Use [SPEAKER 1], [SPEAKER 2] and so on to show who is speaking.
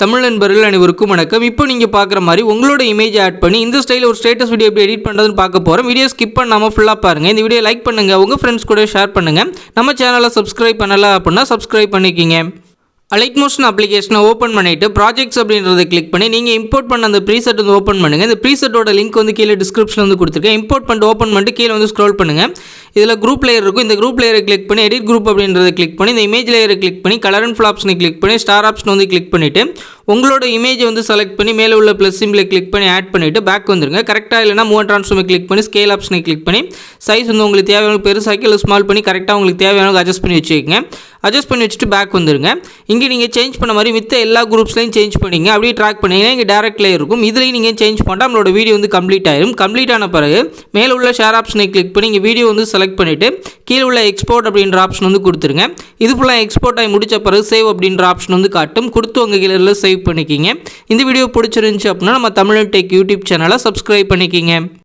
[SPEAKER 1] தமிழ் நண்பர்கள் அனைவருக்கும் வணக்கம். இப்போ நீங்கள் பார்க்குற மாதிரி உங்களோட இமேஜ் ஆட் பண்ணி இந்த ஸ்டைலில் ஒரு ஸ்டேட்டஸ் வீடியோ எப்படி எடிட் பண்ணுறதுன்னு பார்க்க போகிறோம். வீடியோ ஸ்கிப் பண்ணாமல் ஃபுல்லாக பாருங்கள். இந்த வீடியோ லைக் பண்ணுங்கள், உங்கள் ஃப்ரெண்ட்ஸ் கூட ஷேர் பண்ணுங்கள். நம்ம சேனலை சப்ஸ்கிரைப் பண்ணலை அப்படின்னா சப்ஸ்கிரைப் பண்ணிக்கிங்க. அலைட் மோஷன் அப்ளிகேஷனை ஓப்பன் பண்ணிவிட்டு ப்ராஜெக்ட்ஸ் அப்படின்றத கிளிக் பண்ணி நீங்கள் இம்போர்ட் பண்ண அந்த ப்ரீசெட் வந்து ஓப்பன் பண்ணுங்கள். இந்த ப்ரீசெட்டோட லிங்க் வந்து கீழே டிஸ்கிரிப்ஷனில் வந்து கொடுத்துருக்கேன். இம்போர்ட் பண்ணிட்டு ஓப்பன் பண்ணிட்டு கீழே வந்து ஸ்க்ரோல் பண்ணுங்கள். இதில் குரூப் லேயர் இருக்கும். இந்த குரூப் லேயரை கிளிக் பண்ணி எடிட் குரூப் அப்படின்றத கிளிக் பண்ணி இந்த இமேஜ் லேயரை கிளிக் பண்ணி கலர் அண்ட் ஃபில் ஆப்ஷனை கிளிக் பண்ணி ஸ்டார் ஆப்ஷன் வந்து கிளிக் பண்ணிவிட்டு உங்களோட இமேஜை வந்து செலக்ட் பண்ணி மேலே உள்ள ப்ளஸ் சிம்பிளை கிளிக் பண்ணி ஆட் பண்ணிவிட்டு பேக் வந்துருங்க. கரெக்டாக இல்லைனா மூவ் ட்ரான்ஸ்ஃபார்மை கிளிக் பண்ணி ஸ்கேல் ஆப்ஷனை கிளிக் பண்ணி சைஸ் வந்து உங்களுக்கு தேவையான பெருசாக்கி இல்லை ஸ்மால் பண்ணி கரெக்டாக உங்களுக்கு தேவையான அட்ஜஸ்ட் பண்ணி வச்சுக்கோங்க. அட்ஜஸ்ட் பண்ணி வச்சுட்டு பேக் வந்துருங்க. இங்கே நீங்கள் சேஞ்ச் பண்ண மாதிரி மித்த எல்லா குரூப்ஸ்லையும் சேஞ்ச் பண்ணிங்க. அப்படியே ட்ராக் பண்ணிங்கன்னா இங்கே டேரக்ட் லேயர் இருக்கும். இதுலேயும் நீங்கள் சேஞ்ச் பண்ணால் நம்மளோட வீடியோ வந்து கம்ப்ளீட் ஆயிடும். கம்ப்ளீட் ஆன பிறகு மேலே உள்ள ஷேர் ஆப்ஷனை கிளிக் பண்ணி இங்கே வீடியோ வந்து செலக்ட் பண்ணிவிட்டு கீழே உள்ள எக்ஸ்போர்ட் அப்படின்ற ஆப்ஷன் வந்து கொடுத்துருங்க. இது ஃபுல்லாக எக்ஸ்போர்ட் ஆகி முடிச்ச பிறகு சேவ் அப்படின்ற ஆப்ஷன் வந்து காட்டும். கொடுத்து உங்கள் கீழே சேவ் பண்ணிக்கிங்க. இந்த வீடியோ பிடிச்சிருந்துச்சு அப்படின்னா நம்ம தமிழ் டெக் யூடியூப் சேனலை சப்ஸ்கிரைப் பண்ணிக்கிங்க.